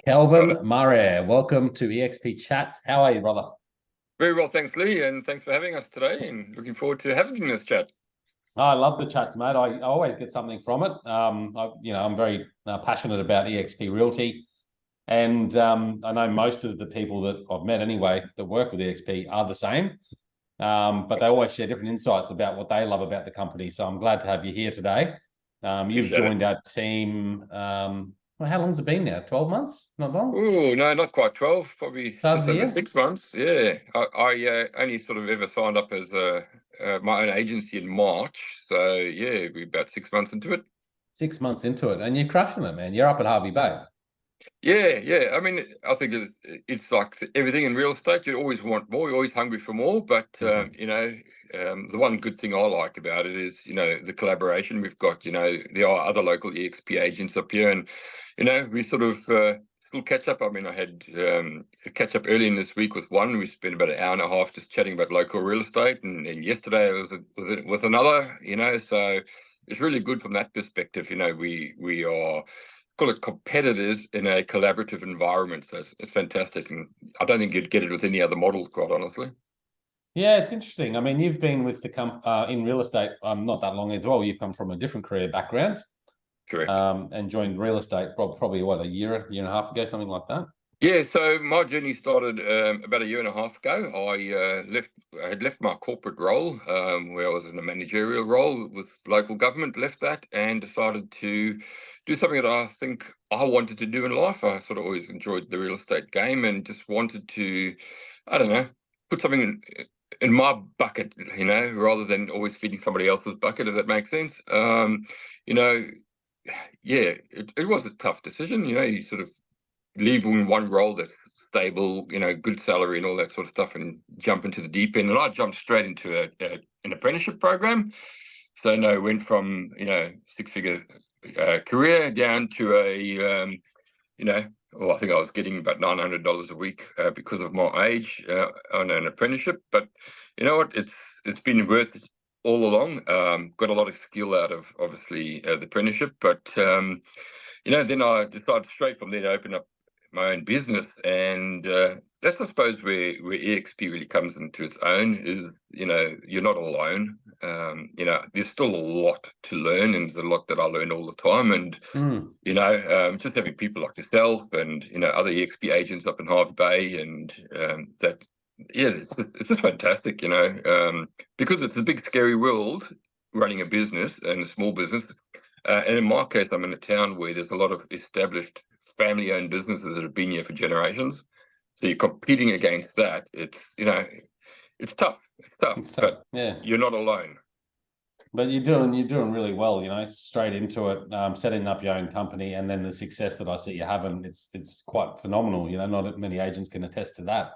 Calvin Marais, welcome to eXp Chats. How are you, brother? Very well, thanks, Lee, and thanks for having us today. And looking forward to having this chat. I love the chats, mate. I always get something from it. I'm very passionate about eXp Realty, and I know most of the people that I've met anyway that work with eXp are the same, but they always share different insights about what they love about the company. So I'm glad to have you here today. You've Appreciate it. joined our team. Well, how long has it been now? 12 months? Not long? Oh no, not quite 12. Probably Start of just the under year? 6 months. Yeah, I only sort of ever signed up as my own agency in March. So yeah, we're about 6 months into it. 6 months into it, and you're crushing it, man. You're up at Harvey Bay. Yeah. I mean, I think it's like everything in real estate. You always want more. You're always hungry for more. But the one good thing I like about it is the collaboration we've got. There are other local eXp agents up here, and we sort of still catch up. I mean, I had a catch up early in this week with one. We spent about an hour and a half just chatting about local real estate, and yesterday I was with another. So it's really good from that perspective. We are call it competitors in a collaborative environment. So it's fantastic. And I don't think you'd get it with any other model, quite honestly. Yeah, it's interesting. I mean, you've been with the in real estate not that long as well. You've come from a different career background, Correct. and joined real estate probably what, a year and a half ago, something like that. Yeah, so my journey started about a year and a half ago. I had left my corporate role, where I was in a managerial role with local government, left that and decided to do something that I think I wanted to do in life. I sort of always enjoyed the real estate game and just wanted to, I don't know, put something in my bucket, rather than always feeding somebody else's bucket, if that makes sense. You know, yeah, it was a tough decision. You sort of leave in one role that's stable, good salary and all that sort of stuff, and jump into the deep end. And I jumped straight into an apprenticeship program. So no, went from six-figure career down to I think I was getting about $900 a week because of my age on an apprenticeship. But you know what? It's been worth it all along. Got a lot of skill out of obviously the apprenticeship, but then I decided straight from there to open up my own business, and that's I suppose where eXp really comes into its own. Is you're not alone. There's still a lot to learn, and there's a lot that I learn all the time. And just having people like yourself and other eXp agents up in Harvey Bay, and that yeah, it's just fantastic. Because it's a big scary world running a business and a small business. And in my case, I'm in a town where there's a lot of established family-owned businesses that have been here for generations. So you're competing against that. It's tough. It's tough, It's tough. but Yeah, you're not alone. but you're doing really well. Straight into it, setting up your own company, and then the success that I see you having, it's quite phenomenal. Not many agents can attest to that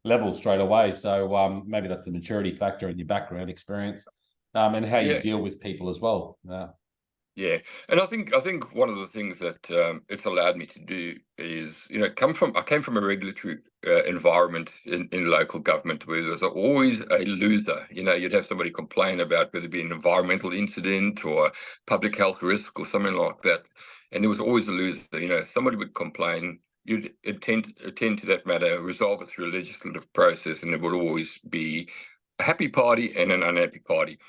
level straight away. So maybe that's the maturity factor in your background experience, and how you Yeah, deal with people as well. yeah, and I think one of the things that it's allowed me to do is I came from a regulatory environment in local government where there's always a loser. You'd have somebody complain about whether it be an environmental incident or a public health risk or something like that, and there was always a loser. Somebody would complain. You'd attend to that matter, resolve it through a legislative process, and there would always be a happy party and an unhappy party.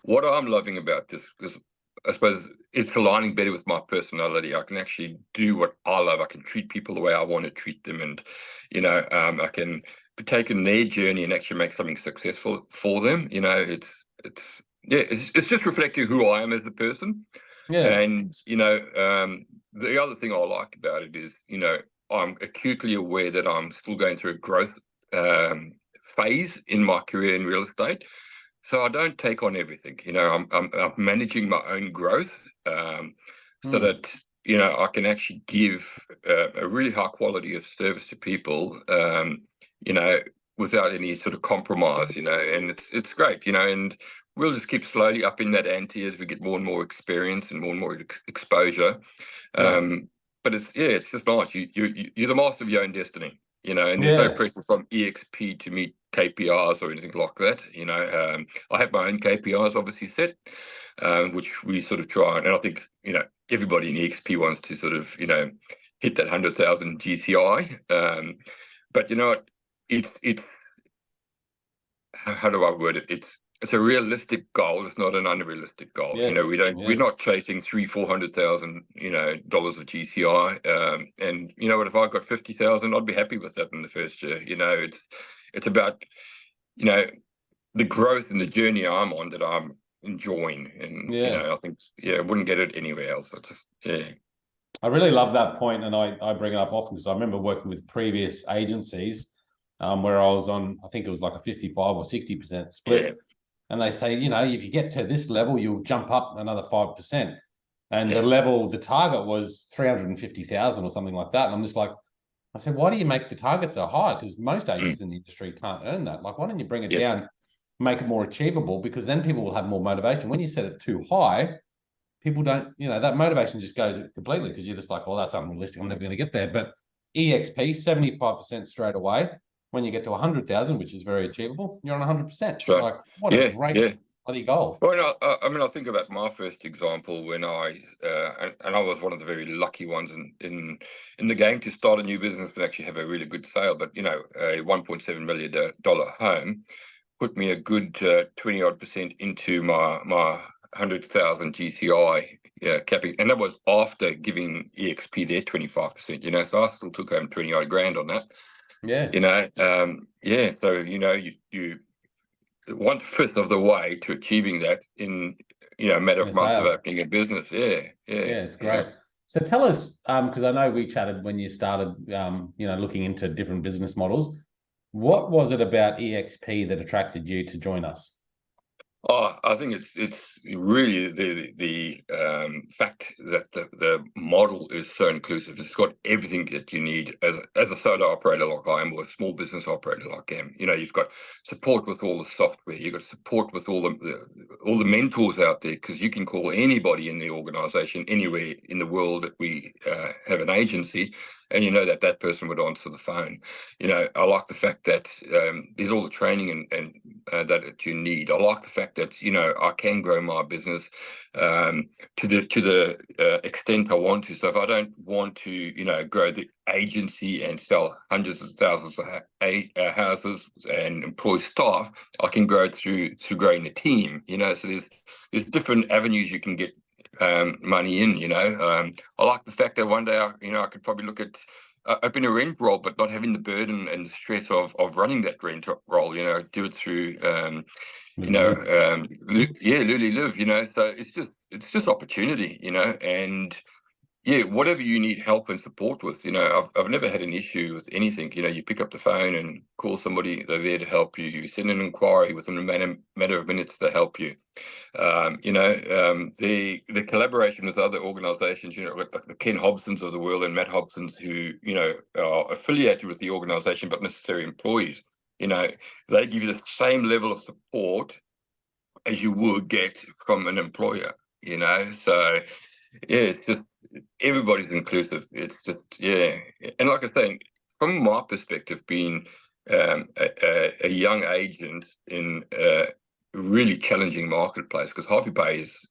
What I'm loving about this, because I suppose it's aligning better with my personality. I can actually do what I love. I can treat people the way I want to treat them, and I can take in their journey and actually make something successful for them. It's just reflecting who I am as a person. Yeah. And the other thing I like about it is I'm acutely aware that I'm still going through a growth phase in my career in real estate. So I don't take on everything. I'm managing my own growth, so that I can actually give a really high quality of service to people, without any sort of compromise. And it's great. And we'll just keep slowly upping that ante as we get more and more experience and more exposure. Yeah. But it's just nice. You're the master of your own destiny. And there's no Yeah. pressure from eXp to meet KPIs or anything like that. I have my own KPIs obviously set, which we sort of try. And I think, everybody in eXp wants to sort of, hit that 100,000 GCI. But you know what? It's how do I word it? It's a realistic goal. It's not an unrealistic goal. You know, Yes, we're not yes. chasing 300,000-400,000, dollars of GCI. And you know what? If I got 50,000, I'd be happy with that in the first year. You know, it's about, you know, the growth and the journey I'm on that I'm enjoying. And, Yeah. I think, I wouldn't get it anywhere else. I just, yeah. I really love that point, and I bring it up often because I remember working with previous agencies where I was on, I think it was like a 55 or 60% split. Yeah. And they say, if you get to this level, you'll jump up another 5%. And Yeah. the target was 350,000 or something like that. And I'm just like, I said, why do you make the target so high? Because most agents in the industry can't earn that. Like, why don't you bring it Yes. down, make it more achievable? Because then people will have more motivation. When you set it too high, people don't, that motivation just goes completely because you're just like, well, that's unrealistic. I'm never going to get there. But EXP, 75% straight away. When you get to 100,000, which is very achievable, you're on 100%. So, Like, what a yeah, great yeah. bloody goal. Well, I mean, I think about my first example when and I was one of the very lucky ones in the game to start a new business and actually have a really good sale. But a $1.7 million home put me a good 20-odd% into my 100,000 GCI capping, and that was after giving EXP their 25%. So I still took home 20-odd grand on that. Yeah. Yeah. So you 1/5 of the way to achieving that in a matter of months of opening a business. Yeah, it's great. So tell us, because I know we chatted when you started, looking into different business models. What was it about eXp that attracted you to join us? Oh, I think it's really the fact that the model is so inclusive. It's got everything that you need as a solo operator like I am, or a small business operator like I am. You've got support with all the software. You've got support with all the mentors out there, because you can call anybody in the organization anywhere in the world that we have an agency, and that person would answer the phone. I like the fact that there's all the training and that you need. I like the fact that I can grow my business to the extent I want to. So if I don't want to grow the agency and sell hundreds of thousands of houses and employ staff, I can grow it through growing the team. So there's different avenues you can get money in. I like the fact that one day I could probably look at open a rent roll, but not having the burden and the stress of running that rent roll. Do it through Luli Live. So it's just opportunity. And yeah, whatever you need help and support with, I've never had an issue with anything. You pick up the phone and call somebody; they're there to help you. You send an inquiry within a matter of minutes to help you. The collaboration with other organisations, like the Ken Hobsons of the world and Matt Hobsons, who are affiliated with the organisation but necessary employees. They give you the same level of support as you would get from an employer. So yeah, it's just everybody's inclusive. It's just and like I say, from my perspective, being a young agent in really challenging marketplace, because Harvey Bay is,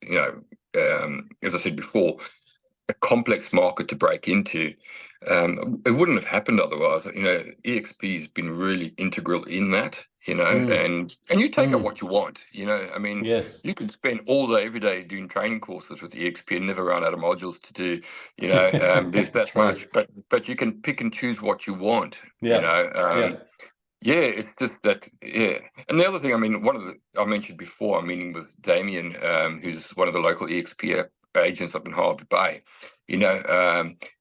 as I said before, a complex market to break into. It wouldn't have happened otherwise. EXP has been really integral in that. And you take out what you want. I mean, yes, you can spend all day every day doing training courses with EXP and never run out of modules to do. There's that much, but you can pick and choose what you want. Yeah, it's just that. Yeah, and the other thing, I mean, I mentioned before, I'm meeting with Damien, who's one of the local eXp agents up in Harvey Bay.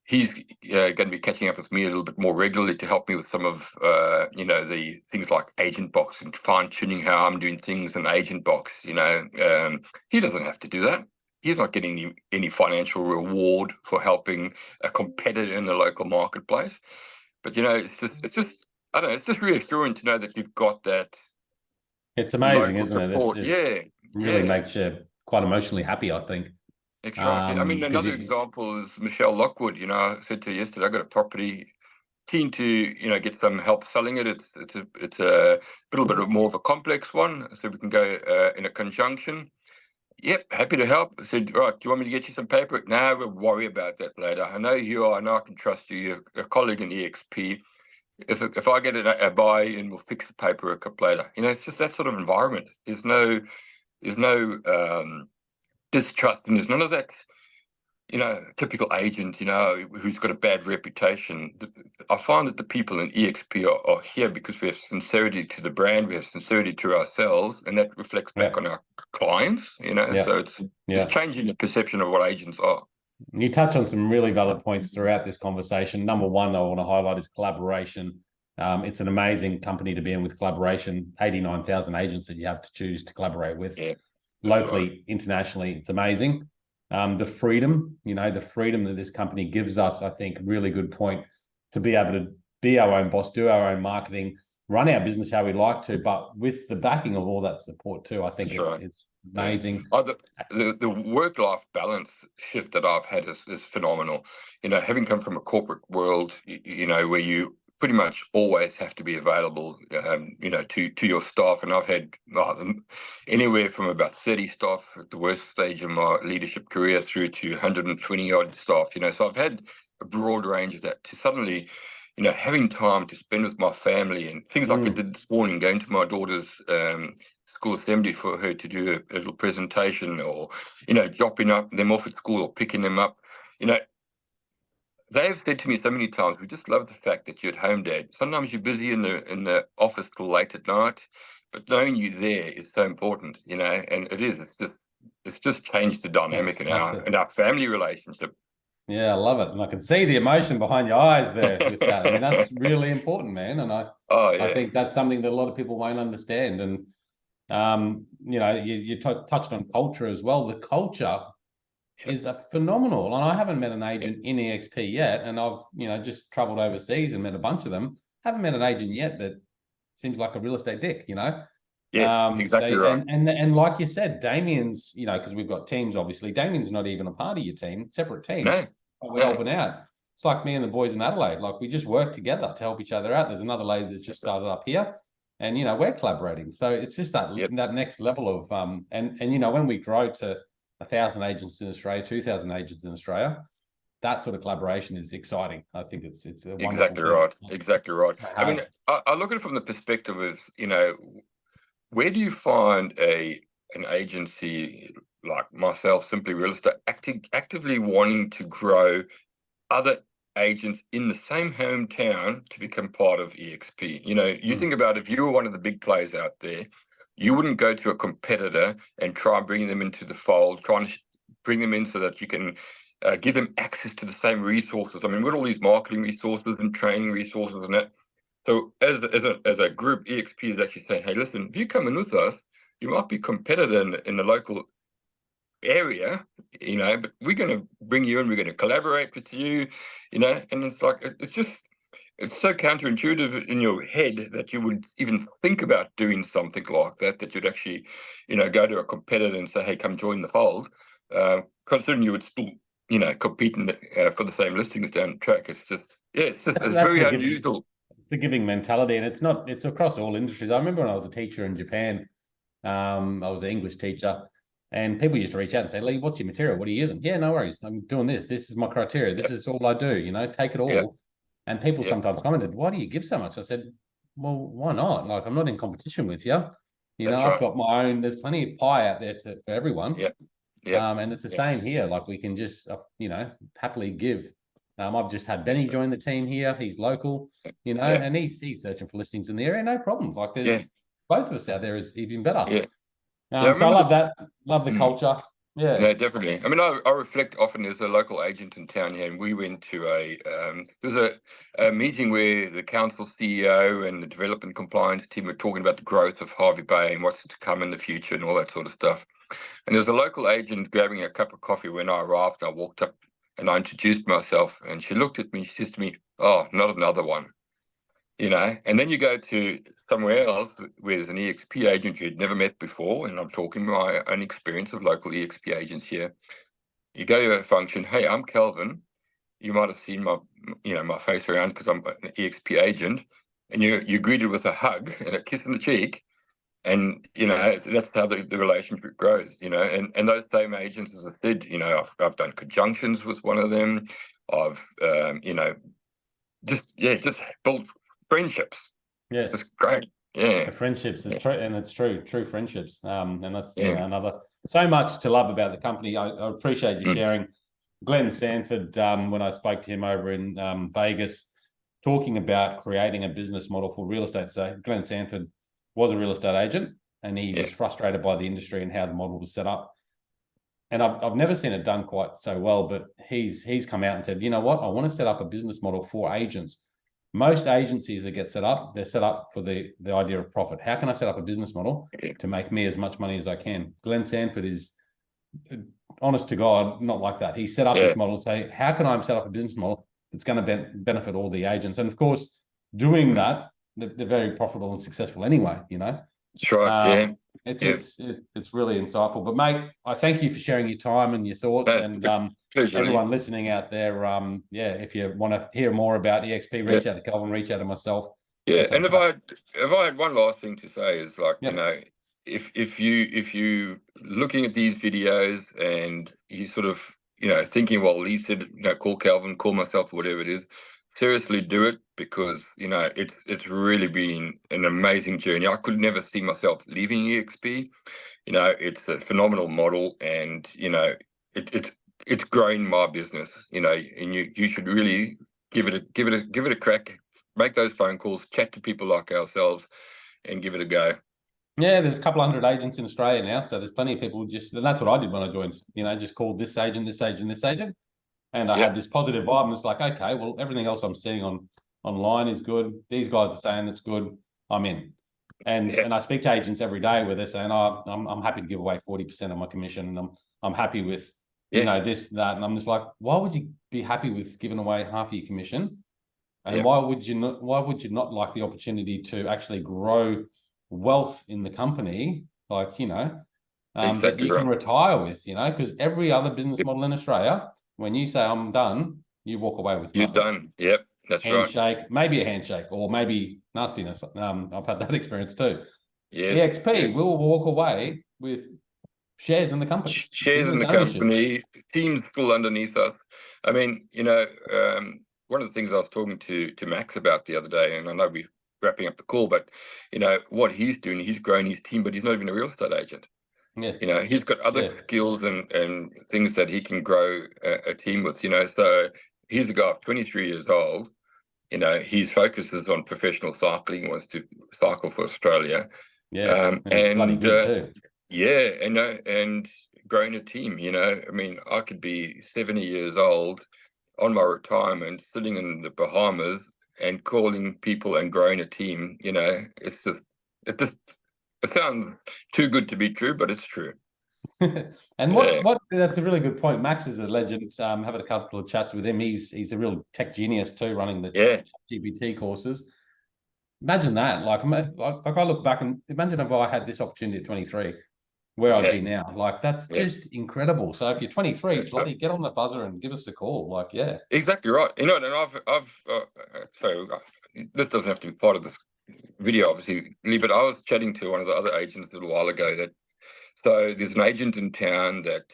He's going to be catching up with me a little bit more regularly to help me with some of the things like Agent Box and fine tuning how I'm doing things in Agent Box. He doesn't have to do that. He's not getting any financial reward for helping a competitor in the local marketplace. But it's just I don't know. It's just reassuring to know that you've got that. It's amazing, isn't support. it? It really makes you quite emotionally happy, I think. Exactly. I mean, another example is Michelle Lockwood. I said to her yesterday, I got a property, keen to get some help selling it. It's a little bit more of a complex one, so we can go in a conjunction. Yep, happy to help. I said, right, do you want me to get you some paperwork? No, we'll worry about that later. I know who you are. I know I can trust you. You're a colleague in eXp. If I get a buy-in, we'll fix the paperwork up later. It's just that sort of environment. There's no distrust, and there's none of that typical agent, who's got a bad reputation. I find that the people in eXp are here because we have sincerity to the brand, we have sincerity to ourselves, and that reflects back on our clients, so it's changing the perception of what agents are. You touch on some really valid points throughout this conversation. Number one, I want to highlight is collaboration. It's an amazing company to be in with collaboration. 89,000 agents that you have to choose to collaborate with. Yeah, locally, right. Internationally, it's amazing. The freedom that this company gives us, I think, really good point to be able to be our own boss, do our own marketing, run our business how we like to, but with the backing of all that support too. I think it's amazing. Yeah. The work-life balance shift that I've had is phenomenal. Having come from a corporate world, where you pretty much always have to be available, to your staff. And I've had anywhere from about 30 staff at the worst stage of my leadership career through to 120 odd staff. So I've had a broad range of that to suddenly, having time to spend with my family and things like I did this morning, going to my daughter's school assembly for her to do a little presentation, or, dropping them off at school or picking them up. They've said to me so many times, we just love the fact that you're at home, Dad. Sometimes you're busy in the office till late at night, but knowing you there is so important, and it's just changed the dynamic in our family relationship. Yeah, I love it. And I can see the emotion behind your eyes there with that. I mean, that's really important, man. And I think that's something that a lot of people won't understand. And, you touched on culture as well. The culture is a phenomenal. And I haven't met an agent in eXp yet. And I've, just traveled overseas and met a bunch of them. Haven't met an agent yet that seems like a real estate dick, Yes, exactly right. And like you said, Damien's, because we've got teams, obviously. Damien's not even a part of your team, separate teams. No, we're helping out. It's like me and the boys in Adelaide. Like, we just work together to help each other out. There's another lady that's just started up here, and we're collaborating. So it's just that next level of and when we grow to 1,000 agents in Australia, 2,000 agents in Australia, that sort of collaboration is exciting. I think it's a exactly right. Exactly right. I mean, I look at it from the perspective of, where do you find an agency like myself, Simply Real Estate, actively wanting to grow other agents in the same hometown to become part of eXp? You think about, if you were one of the big players out there, you wouldn't go to a competitor and try and bring them into the fold, trying to bring them in so that you can give them access to the same resources. I mean, we've got all these marketing resources and training resources and that. So as a group, eXp is actually saying, hey, listen, if you come in with us, you might be a competitor in the local area, but we're going to bring you in, we're going to collaborate with you, and it's like, it's so counterintuitive in your head that you would even think about doing something like that you'd actually, go to a competitor and say, hey, come join the fold, considering you would still, compete for the same listings down the track. It's just, it's very unusual. It's a giving mentality, and it's across all industries. I remember when I was a teacher in Japan, I was an English teacher, and people used to reach out and say, Lee, what's your material? What are you using? Yeah, no worries. I'm doing this. This is my criteria. This is all I do, take it all. Yep. And people sometimes commented, why do you give so much? I said, well, why not? Like, I'm not in competition with you. I've got my own, there's plenty of pie out there for everyone. And it's the same here. Like, we can just, happily give. I've just had Benny join the team here. He's local, and he's searching for listings in the area. No problems. Like, there's both of us out there is even better. So I love that. Love the culture. Yeah. No, definitely. I mean, I reflect often as a local agent in town here, and we went to there was a meeting where the council CEO and the development compliance team were talking about the growth of Harvey Bay and what's to come in the future and all that sort of stuff. And there was a local agent grabbing a cup of coffee when I arrived. I walked up and I introduced myself, and she looked at me. She says to me, "Oh, not another one." And then you go to somewhere else where there's an eXp agent you'd never met before, and I'm talking my own experience of local eXp agents here. You go to a function, hey, I'm Calvin. You might have seen my face around because I'm an eXp agent, and you're greeted with a hug and a kiss on the cheek. And that's how the relationship grows. And those same agents, as I said, I've done conjunctions with one of them. I've just built friendships. It's Yes. just great. Yeah. The friendships are Yeah. true, and it's true friendships. And that's Yeah. another so much to love about the company. I appreciate you Mm. sharing. Glenn Sanford, when I spoke to him over in Vegas, talking about creating a business model for real estate. So Glenn Sanford was a real estate agent, and he was Yeah. frustrated by the industry and how the model was set up. And I've never seen it done quite so well, but he's come out and said, you know what, I want to set up a business model for agents. Most agencies that get set up, they're set up for the idea of profit. How can I set up a business model to make me as much money as I can? Glenn Sanford is, honest to God, not like that. He set up this model, say, how can I set up a business model that's going to benefit all the agents? And of course, doing that, they're very profitable and successful anyway, That's right. It's really insightful. But mate, I thank you for sharing your time and your thoughts. And Pleasure. everyone listening out there, if you want to hear more about eXp, reach out to Calvin, reach out to myself. Yeah, and if I had one last thing to say is, like, if you looking at these videos and you sort of thinking, well, Lee said, call Calvin, call myself, whatever it is, seriously do it, because it's really been an amazing journey. I could never see myself leaving eXp. It's a phenomenal model, and it's growing my business. And you should really give it a crack. Make those phone calls, chat to people like ourselves, and give it a go. Yeah, there's a couple hundred agents in Australia now, so there's plenty of people and that's what I did when I joined. Just called this agent, this agent, this agent, and I had this positive vibe. And it's like, okay, well, everything else I'm seeing online is good. These guys are saying it's good. I'm in. And I speak to agents every day where they're saying, "Oh, I'm happy to give away 40% of my commission, and I'm happy with this, that," and I'm just like, why would you be happy with giving away half of your commission? And why would you not like the opportunity to actually grow wealth in the company, that you can retire with, because every other business model in Australia, when you say I'm done, you walk away with You're nothing. done. Yep, that's handshake, right. Maybe a handshake, or maybe nastiness. I've had that experience too. Yes, eXp will walk away with shares in the company. Shares in the company, team's still underneath us. I mean, one of the things I was talking to Max about the other day, and I know we're wrapping up the call, but what he's doing, he's growing his team, but he's not even a real estate agent. Yeah. He's got other skills and things that he can grow a team with. So he's a guy of 23 years old. His focus is on professional cycling. He wants to cycle for Australia. Yeah, and bloody good too. Yeah, and growing a team. I mean, I could be 70 years old on my retirement, sitting in the Bahamas and calling people and growing a team. It's just it sounds too good to be true, but it's true. And what that's a really good point. Max is a legend. Having a couple of chats with him. He's a real tech genius too, running the GPT courses. Imagine that. Like I look back and imagine if I had this opportunity at 23, where I'd be now. Like, that's just incredible. So if you're 23, bloody get on the buzzer and give us a call. Like, exactly right. And I've so this doesn't have to be part of this video, obviously, but I was chatting to one of the other agents a little while ago so there's an agent in town that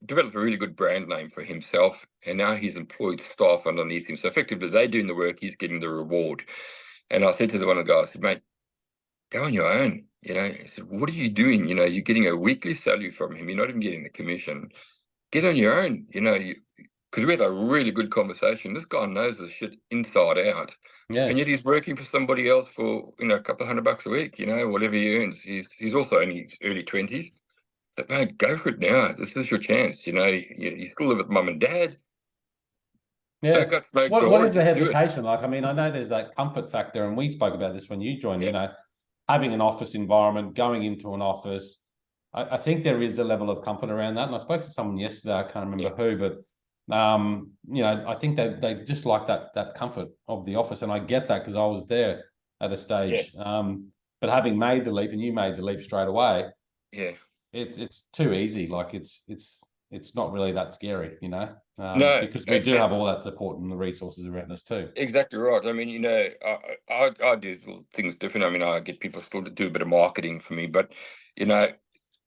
developed a really good brand name for himself, and now he's employed staff underneath him. So effectively, they're doing the work, he's getting the reward. And I said to one of the guys, I said, mate, go on your own. I said, what are you doing? You're getting a weekly salary from him. You're not even getting the commission. Get on your own. Because we had a really good conversation. This guy knows this shit inside out. Yeah. And yet he's working for somebody else for, a couple of $100 a week, whatever he earns. He's also only early 20s. So, mate, go for it now. This is your chance. You still live with mum and dad. Yeah. What is the hesitation? Like, I mean, I know there's that comfort factor, and we spoke about this when you joined, having an office environment, going into an office. I think there is a level of comfort around that. And I spoke to someone yesterday, I can't remember who, but I think they just like that comfort of the office. And I get that because I was there at a stage. But having made the leap, and you made the leap straight away, it's too easy. Like it's it's not really that scary, No, because we do have all that support and the resources around us too. exactly right. I mean, I do things different. I mean, I get people still to do a bit of marketing for me, but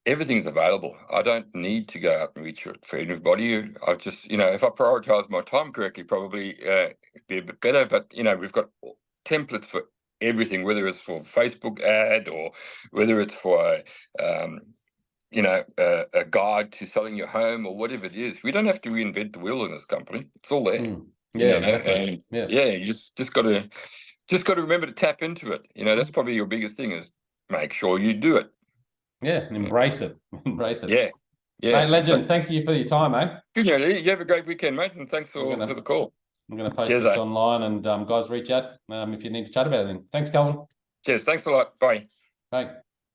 everything's available. I don't need to go out and reach it for everybody. I just, if I prioritize my time correctly, probably be a bit better. But we've got templates for everything, whether it's for Facebook ad or whether it's for a guide to selling your home or whatever it is. We don't have to reinvent the wheel in this company. It's all there. Yeah, exactly. And Yeah. you just got to remember to tap into it. That's probably your biggest thing, is make sure you do it. Yeah, embrace it. Embrace it. Yeah. Mate, legend, thank you for your time, mate. Good, you have a great weekend, mate, and thanks for the call. I'm going to post Cheers, this online, and guys, reach out if you need to chat about anything. Thanks, Calvin. Cheers. Thanks a lot. Bye. Bye.